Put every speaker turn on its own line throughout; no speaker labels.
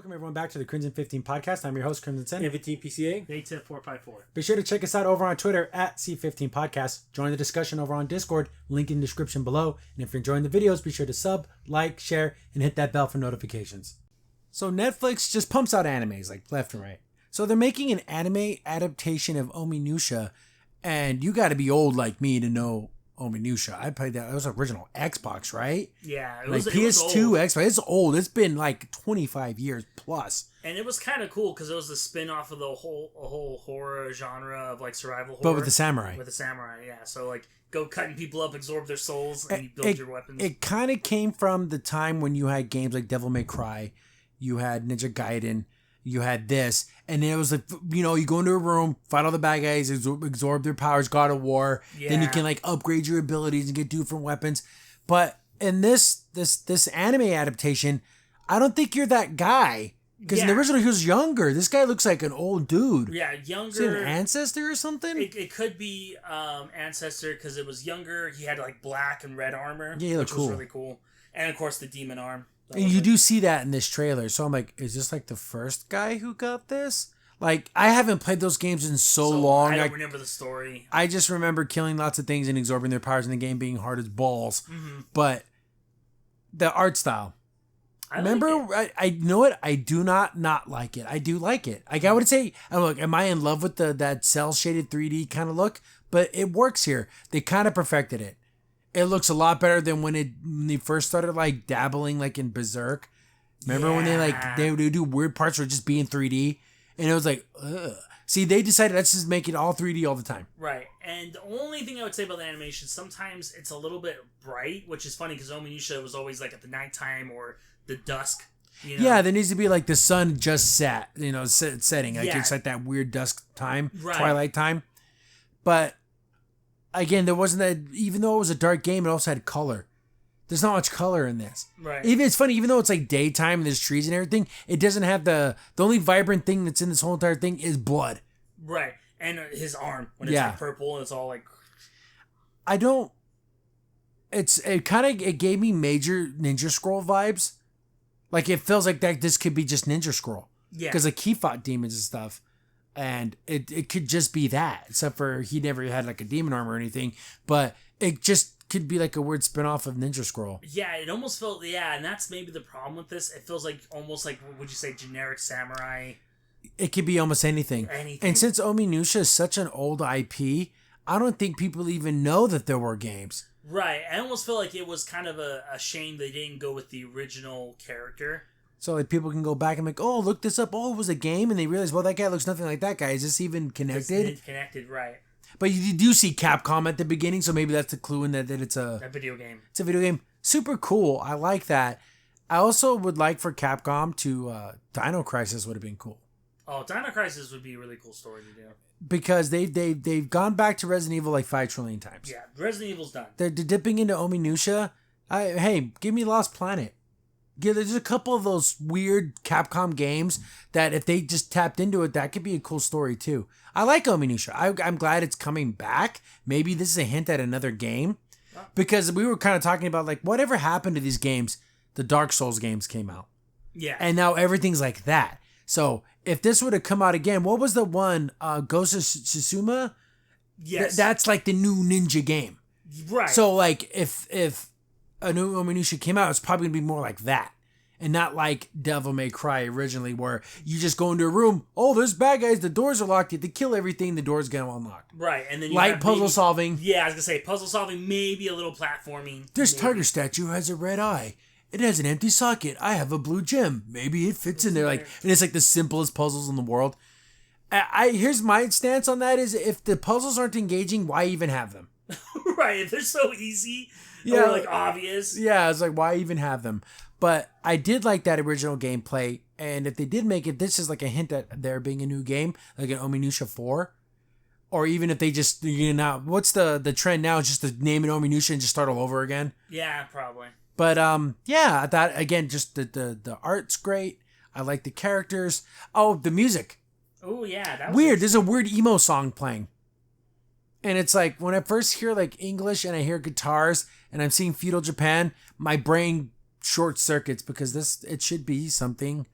Welcome everyone back to the Crimson 15 podcast. I'm your host, Crimson Sen.
PCA.
ATIP454.
Be sure to check us out over on Twitter at C15 Podcast. Join the discussion over on Discord, link in the description below. And if you're enjoying the videos, be sure to sub, like, share, and hit that bell for notifications. So Netflix just pumps out animes like left and right. So they're making an anime adaptation of Onimusha, and you got to be old like me to know Onimusha. I played that. It was original Xbox, right?
Yeah,
it was like PS2, Xbox. It's old. It's been like 25 years plus.
And it was kind of cool because it was the spin-off of the whole horror genre of like survival horror.
But with the samurai.
With the samurai, yeah. So like go cutting people up, absorb their souls, and you build your weapons.
It kind of came from the time when you had games like Devil May Cry, you had Ninja Gaiden, you had this, and then it was like, you know, you go into a room, fight all the bad guys, absorb their powers, God of War. Yeah. Then you can like upgrade your abilities and get different weapons. But in this anime adaptation, I don't think you're that guy. Because in the original, he was younger. This guy looks like an old dude.
Yeah, younger.
Is he an ancestor or something?
It could be ancestor because it was younger. He had like black and red armor.
Yeah, he looked cool.
Which was really cool. And of course, the demon arm.
And you do see that in this trailer. So I'm like, is this like the first guy who got this? Like, I haven't played those games in so long.
I don't remember the story.
I just remember killing lots of things and absorbing their powers in the game being hard as balls. Mm-hmm. But the art style. I know it. I do not like it. I do like it. Like I would say, look, am I in love with that cell shaded 3D kind of look? But it works here. They kind of perfected it. It looks a lot better than when they first started like dabbling like in Berserk. Remember when they would do weird parts where just be in 3D, and it was like, ugh. See, they decided let's just make it all 3D all the time.
Right, and the only thing I would say about the animation, sometimes it's a little bit bright, which is funny because Onimusha was always like at the nighttime or the dusk. You know?
Yeah, there needs to be like the sun just set, setting. Like it's like that weird dusk time, twilight time. But again, there wasn't that. Even though it was a dark game, it also had color. There's not much color in this.
Right.
It's funny, even though it's like daytime and there's trees and everything, it doesn't have the only vibrant thing that's in this whole entire thing is blood.
Right, and his arm when it's like purple and it's all like.
It gave me major Ninja Scroll vibes. Like, it feels like that this could be just Ninja Scroll. Yeah. Because, like, he fought demons and stuff. And it could just be that. Except for he never had, like, a demon arm or anything. But it just could be, like, a weird spinoff of Ninja Scroll.
Yeah, it almost felt... Yeah, and that's maybe the problem with this. It feels like almost like, would you say, generic samurai?
It could be almost anything. And since Onimusha is such an old IP, I don't think people even know that there were games.
Right, I almost feel like it was kind of a shame they didn't go with the original character.
So like people can go back and like, oh, look this up. Oh, it was a game, and they realize, well, that guy looks nothing like that guy. Is this even connected?
It's connected, right?
But you do see Capcom at the beginning, so maybe that's the clue in that it's a
video game.
It's a video game. Super cool. I like that. I also would like for Capcom to Dino Crisis would have been cool.
Oh, Dino Crisis would be a really cool story to do.
Because they've gone back to Resident Evil like 5 trillion times.
Yeah, Resident Evil's done.
They're dipping into Onimusha. Hey, give me Lost Planet. There's a couple of those weird Capcom games that if they just tapped into it, that could be a cool story too. I like Onimusha. I'm glad it's coming back. Maybe this is a hint at another game. Because we were kind of talking about like whatever happened to these games. The Dark Souls games came out.
Yeah.
And now everything's like that. So if this would have come out again, what was the one? Ghost of Tsushima?
Yes.
That's like the new ninja game.
Right.
So like if a new Onimusha came out, it's probably going to be more like that. And not like Devil May Cry originally where you just go into a room, oh, there's bad guys, the doors are locked, you have to kill everything, the doors get unlocked.
Right. And then you
light puzzle solving.
Yeah, I was going to say puzzle solving, maybe a little platforming.
This tiger statue has a red eye. It has an empty socket. I have a blue gem. Maybe it fits in there. Like, and it's like the simplest puzzles in the world. Here's my stance on that is if the puzzles aren't engaging, why even have them?
Right. If they're so easy or like obvious.
Yeah, it's like, why even have them? But I did like that original gameplay. And if they did make it, this is like a hint at there being a new game, like an Onimusha 4. Or even if they just, what's the trend now? It's just to name it Onimusha and just start all over again.
Yeah, probably.
But I thought again, just the art's great. I like the characters. Oh, the music.
Oh yeah, that was
weird. There's a weird emo song playing, and it's like when I first hear like English and I hear guitars and I'm seeing feudal Japan, my brain short circuits because it should be something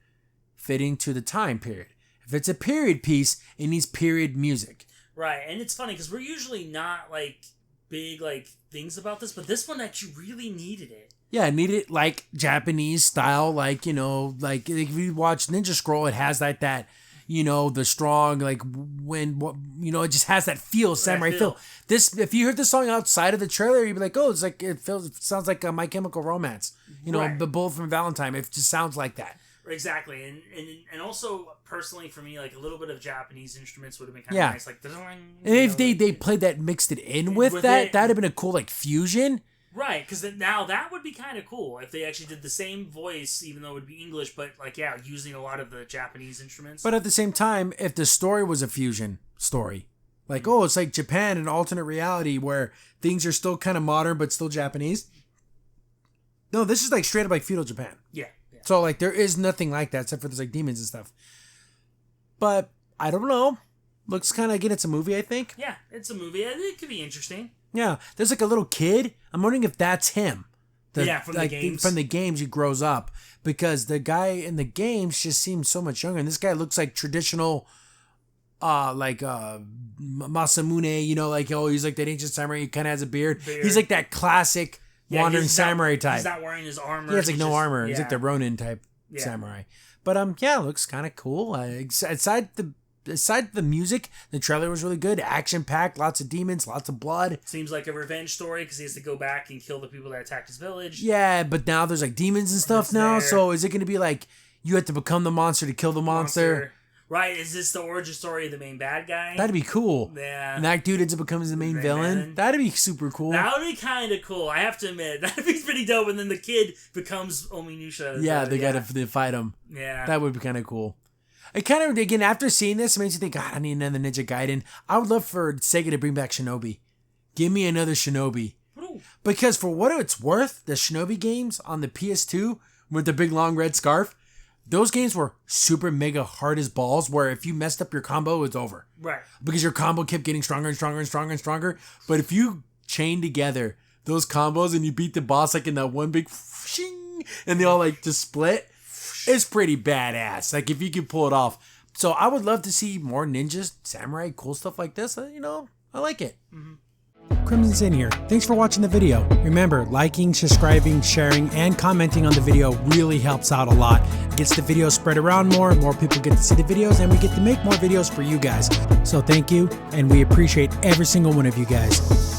fitting to the time period. If it's a period piece, it needs period music.
Right, and it's funny because we're usually not like big like things about this, but this one actually really needed it.
Yeah, it needed like Japanese style, like, you know, like if you watch Ninja Scroll, it has like that, you know, the strong, like when, you know, it just has that feel, samurai feel. This, if you heard the song outside of the trailer, you'd be like, oh, it's like, it sounds like My Chemical Romance, you know, the Bullet from Valentine. It just sounds like that.
Exactly, and also personally for me, like a little bit of Japanese instruments would have been kind of nice. Like,
and if they played that, mixed it in with that, that'd have been a cool like fusion.
Right, because now that would be kind of cool if they actually did the same voice, even though it would be English, but like using a lot of the Japanese instruments.
But at the same time, if the story was a fusion story, like it's like Japan, an alternate reality where things are still kind of modern but still Japanese. No, this is like straight up like feudal Japan.
Yeah.
So, like, there is nothing like that except for there's, like, demons and stuff. But, I don't know. Looks kind of, again, it's a movie, I think.
Yeah, it's a movie. It could be interesting.
Yeah. There's, like, a little kid. I'm wondering if that's him.
From the games.
From the games, he grows up. Because the guy in the games just seems so much younger. And this guy looks like traditional, Masamune, you know, like, he's like that ancient samurai. He kind of has a beard. He's like that classic... wandering samurai type.
He's not wearing his armor.
He has like no armor. He's like the Ronin type samurai. But looks kind of cool. Aside the music, the trailer was really good. Action packed, lots of demons, lots of blood.
Seems like a revenge story because he has to go back and kill the people that attacked his village.
Yeah, but now there's like demons and stuff now. So is it going to be like you have to become the monster to kill the monster?
Right, is this the origin story of the main bad guy?
That'd be cool.
Yeah.
And that dude ends up becoming the main villain. That'd be super cool.
That would be kind of cool, I have to admit. That'd be pretty dope, and then the kid becomes Onimusha.
Yeah, they gotta fight him.
Yeah.
That would be kind of cool. It kind of, again, after seeing this, it makes you think, God, I need another Ninja Gaiden. I would love for Sega to bring back Shinobi. Give me another Shinobi.
Ooh.
Because for what it's worth, the Shinobi games on the PS2 with the big long red scarf, those games were super mega hard as balls where if you messed up your combo, it's over.
Right.
Because your combo kept getting stronger and stronger and stronger and stronger. But if you chain together those combos and you beat the boss like in that one big shing, and they all like just split, it's pretty badass. Like if you can pull it off. So I would love to see more ninjas, samurai, cool stuff like this. You know, I like it. Mm-hmm. Crimson Sin here. Thanks for watching the video. Remember, liking, subscribing, sharing, and commenting on the video really helps out a lot. It gets the video spread around more people get to see the videos, and we get to make more videos for you guys. So thank you, and we appreciate every single one of you guys.